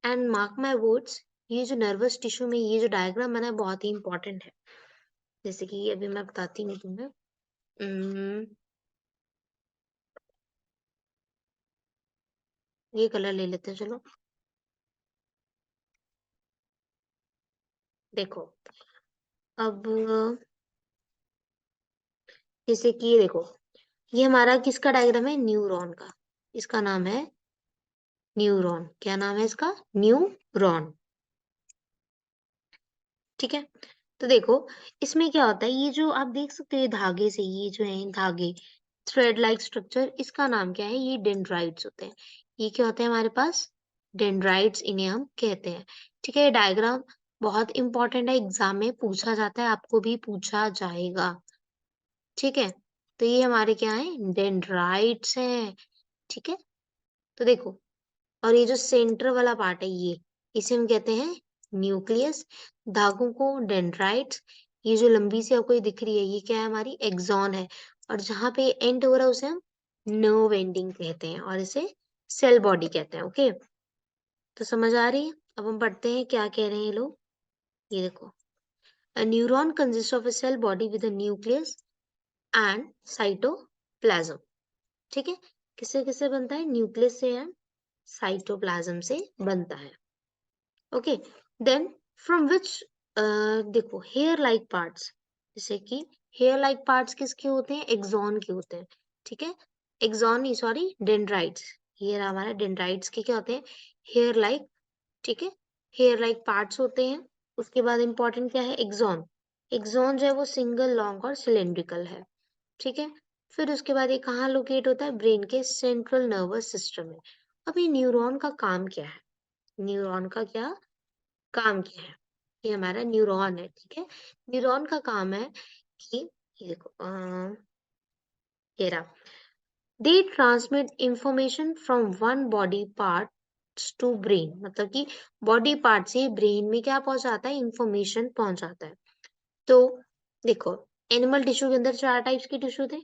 And mark my words, ये जो नर्वस टिश्यू में ये जो डायग्राम बना है बहुत ही इंपॉर्टेंट है। जैसे कि अभी मैं बताती हूँ तुम्हें। ये कलर ले लेते हैं, चलो। देखो, अब जैसे कि ये देखो, ये हमारा किसका डायग्राम है? न्यूरॉन का। इसका नाम है न्यूरॉन। क्या नाम है इसका? न्यूरॉन। ठीक है, तो देखो इसमें क्या होता है, ये जो आप देख सकते हो, ये धागे से, ये जो है धागे, थ्रेड लाइक स्ट्रक्चर, इसका नाम क्या है? ये डेंड्राइट्स होते हैं। ये क्या होते हैं हमारे पास? डेंड्राइट्स, इन्हें हम कहते हैं। ठीक है, ये डायग्राम बहुत इंपॉर्टेंट है, एग्जाम में पूछा जाता है, आपको भी पूछा जाएगा। ठीक है, तो ये हमारे क्या है? डेंड्राइट्स हैं। ठीक है, तो देखो, और ये जो सेंटर वाला पार्ट है, ये इसे हम कहते हैं न्यूक्लियस। धागों को डेंड्राइट्स, ये जो लंबी सी आपको ये दिख रही है, ये क्या है? हमारी एक्सॉन है। और जहां पे एंड हो रहा है उसे हम नर्व एंडिंग कहते हैं, और इसे सेल बॉडी कहते हैं। ओके, तो समझ आ रही है? अब हम पढ़ते हैं क्या कह रहे हैं ये लोग। ये देखो, a neuron consist of a cell body with a nucleus and cytoplasm. ठीक है, किससे किससे बनता है? न्यूक्लियस से एंड साइटोप्लाज्म से बनता है। ओके, देन फ्रॉम विच, देखो, हेयर लाइक पार्ट्स, जैसे कि हेयर लाइक पार्ट्स किसके होते हैं? एक्सॉन के होते हैं। ठीक है, एक्सॉन नहीं, सॉरी, डेंड्राइट्स। ये रहा हमारा डेंड्राइट्स के क्या होते हैं? Hair like. ठीक है, हेयर लाइक पार्ट्स होते हैं। उसके बाद इंपॉर्टेंट क्या है? एक्सॉन। एक्सॉन जो है वो सिंगल, लॉन्ग और सिलेंड्रिकल है। ठीक है, फिर उसके बाद ये कहाँ लोकेट होता है? ब्रेन के सेंट्रल नर्वस सिस्टम में। अब ये न्यूरॉन का काम क्या है? न्यूरॉन का क्या काम क्या है? ये हमारा न्यूरॉन है। ठीक है, न्यूरॉन का काम है कि, ये देखो, ये रहा, they transmit information from one body part to brain. मतलब कि बॉडी पार्ट से ब्रेन में क्या पहुंचाता है? इंफॉर्मेशन पहुंचाता है। तो देखो, एनिमल टिश्यू के अंदर 4 टाइप्स के टिश्यू थे,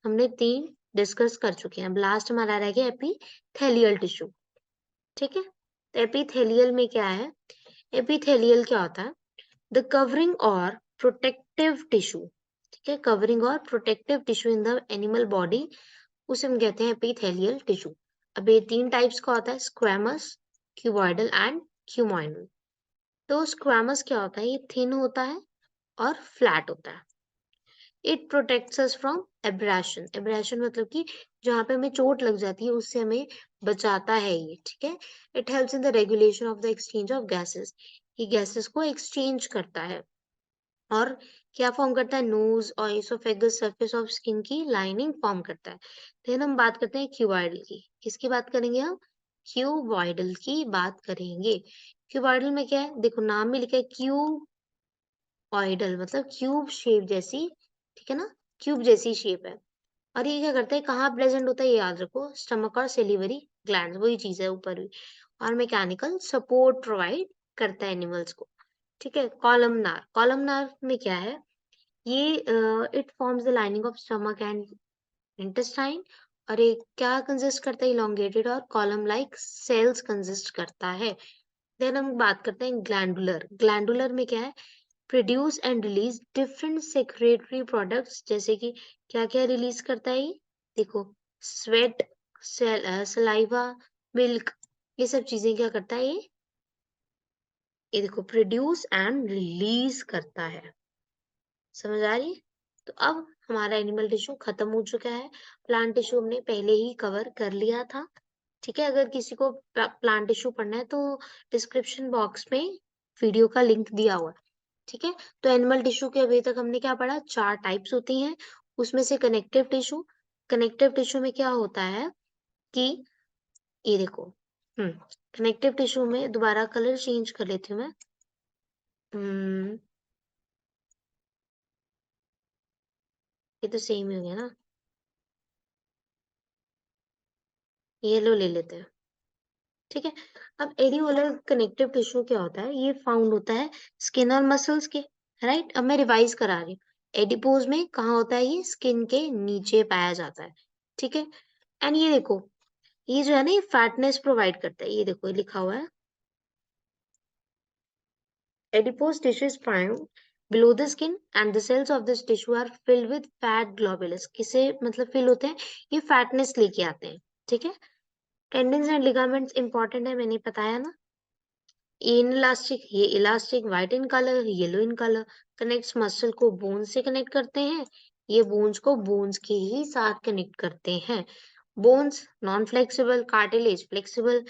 हमने 3 डिस्कस कर चुके हैं। अब लास्ट हमारा रह गया एपिथेलियल टिश्यू। ठीक है, तो एपिथेलियल में क्या है? एपिथेलियल क्या होता है? द कवरिंग और प्रोटेक्टिव टिश्यू। ठीक है, कवरिंग और protective tissue in the animal body, उसे हम कहते हैं एपिथेलियल टिश्यू। अब ये 3 टाइप्स का होता है, स्क्वैमस, क्यूबॉइडल एंड क्यूमोइनल। तो स्क्वैमस क्या होता है? ये थिन होता है और फ्लैट होता है। It protects us from abrasion. Abrasion मतलब कि जहां पे हमें चोट लग जाती है उससे हमें बचाता है ये। ठीक है, it helps in the regulation of the exchange of gases. ये गैसेस को एक्सचेंज करता है। और क्या फॉर्म करता है? नोज और इसोफेगस सरफेस ऑफ स्किन की लाइनिंग फॉर्म करता है। देन हम बात करते हैं क्यूबॉइडल की। किसकी बात करेंगे हम? क्यूबॉइडल की बात करेंगे। क्यूबॉइडल में क्या है? देखो नाम में लिखा है क्यूबॉइडल, मतलब क्यूब शेप जैसी, ठीक है ना? क्यूब जैसी शेप है। और ये क्या करता है? कहाँ प्रेजेंट होता है ये याद रखो, स्टमक और सेलिवरी ग्लैंड, वही चीज है ऊपर भी। और मैकेनिकल सपोर्ट प्रोवाइड करता है एनिमल्स को। ठीक है। कॉलमनार, कॉलमनार में क्या है? ये it forms the lining of stomach and intestine. और ये क्या कंसिस्ट करता है? इलोंगेटेड और कॉलम लाइक सेल्स कंसिस्ट करता है। देन हम बात करते हैं ग्लैंडुलर। ग्लैंडुलर में क्या है? Produce and release different secretary products, जैसे कि क्या क्या रिलीज करता है ये? देखो, स्वेट, सलाइवा, मिल्क, ये सब चीजें क्या करता है ये देखो प्रोड्यूस एंड रिलीज करता है। समझ आ रही है? तो अब हमारा एनिमल टिश्यू खत्म हो चुका है। प्लांट टिश्यू हमने पहले ही कवर कर लिया था। ठीक है। अगर किसी को प्लांट टिश्यू पढ़ना है तो डिस्क्रिप्शन बॉक्स में वीडियो का लिंक दिया हुआ है। ठीक है। तो एनिमल टिश्यू के अभी तक हमने क्या पढ़ा? 4 टाइप्स होती हैं। उसमें से कनेक्टिव टिश्यू, कनेक्टिव टिश्यू में क्या होता है कि ये देखो, कनेक्टिव टिश्यू में दोबारा कलर चेंज कर लेती हूँ मैं। ये तो सेम ही हो गया ना, येलो ले लेते हैं। ठीक है। अब एडिपोलर कनेक्टिव टिश्यू क्या होता है? ये फाउंड होता है स्किन और मसल्स के, राइट? अब मैं रिवाइज करा रही हूँ। एडिपोज में कहाँ होता है? ये स्किन के नीचे पाया जाता है। ठीक है। एंड ये देखो, ये जो है ना, ये फैटनेस प्रोवाइड करता है। ये देखो, ये लिखा हुआ है adipose tissue is found below the skin and the cells of this tissue are filled with fat globules। किसे मतलब फिल होते हैं? ये फैटनेस लेके आते हैं। ठीक है। टेंडन्स एंड लिगामेंट्स इंपॉर्टेंट है, मैंने बताया ना। इनलास्टिक, ये elastic, white in colour, yellow in colour, connects muscle को बोन से कनेक्ट करते हैं। ये बोन्स को बोन्स के ही साथ कनेक्ट करते हैं। Bones non flexible, cartilage flexible.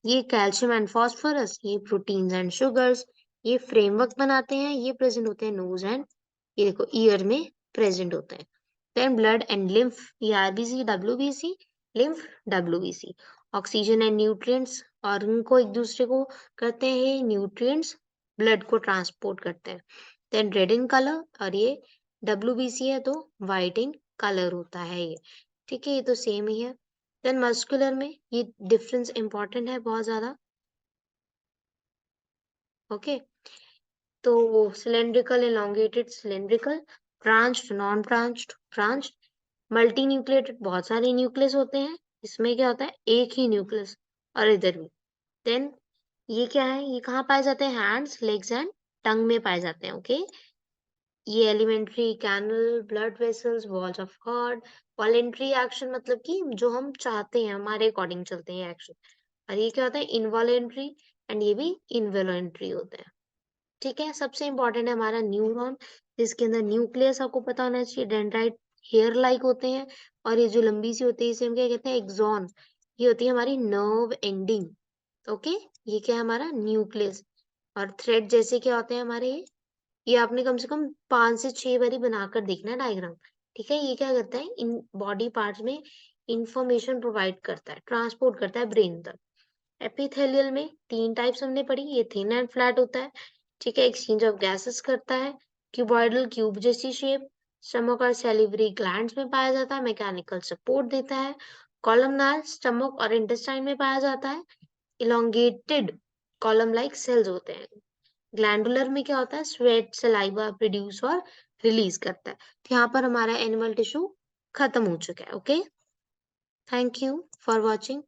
ये कैल्शियम एंड फास्फोरस, ये प्रोटीन्स एंड शुगर्स, ये फ्रेमवर्क बनाते हैं। ये प्रेजेंट होते हैं नोज एंड, ये देखो, ईयर में प्रेजेंट होते हैं। देन ब्लड एंड लिम्फ, ये RBC, WBC, lymph, WBC. Oxygen and nutrients, और उनको एक दूसरे को करते हैं न्यूट्रिएंट्स, ब्लड को ट्रांसपोर्ट करते हैं। देन रेड इन कलर, और ये डब्ल्यूबीसी है तो व्हाइट इन कलर होता है ये। ठीक है। ये तो सेम ही है। देन मस्कुलर में ये डिफरेंस इंपॉर्टेंट है बहुत ज्यादा। ओके। तो cylindrical, elongated, cylindrical, branched, non branched, branched, multi nucleated, बहुत सारे न्यूक्लियस होते हैं। इसमें क्या होता है? एक ही न्यूक्लियस। और इधर भी। देन ये क्या है? ये कहाँ पाए जाते हैं? हैंड्स, लेग्स एंड टंग में पाए जाते हैं। ओके। ये alimentary canal, blood vessels, walls of heart. Voluntary action मतलब कि जो हम चाहते हैं, हमारे अकॉर्डिंग चलते हैं एक्शन। और ये क्या होता है? इनवॉलेंट्री, एंड ये भी इनवॉलेंट्री होते हैं। ठीक है। सबसे इंपॉर्टेंट है हमारा न्यूरॉन, जिसके अंदर न्यूक्लियस आपको पता होना चाहिए, डेंड्राइट हेयर लाइक होते हैं। और ये जो लंबी सी होती है इसे हम क्या कहते हैं? एक्सॉन। ये होती है हमारी नर्व एंडिंग। ओके। ये क्या है? हमारा न्यूक्लियस। और थ्रेड जैसे क्या होते हैं हमारे ये आपने कम से कम 5 से 6 बारी बनाकर देखना है डायग्राम। ठीक है। ये क्या करता है? इन बॉडी पार्ट्स में इंफॉर्मेशन प्रोवाइड करता है, ट्रांसपोर्ट करता है ब्रेन तक। एपिथेलियल में 3 टाइप्स हमने पढ़ी। ये थिन एंड फ्लैट होता है। ठीक है। एक्सचेंज ऑफ गैसेस करता है। क्यूबॉइडल, क्यूब जैसी शेप। स्टमक और सैलिवरी ग्लैंड्स में पाया जाता है। मैकेनिकल सपोर्ट देता है। कॉलमनार, स्टमक और इंटेस्टाइन में पाया जाता है। इलोंगेटेड कॉलम लाइक सेल्स होते हैं। ग्लैंडुलर में क्या होता है? स्वेट, सलाइवा प्रोड्यूस और रिलीज करता है। तो यहाँ पर हमारा एनिमल टिश्यू खत्म हो चुका है। Okay. Thank you for watching.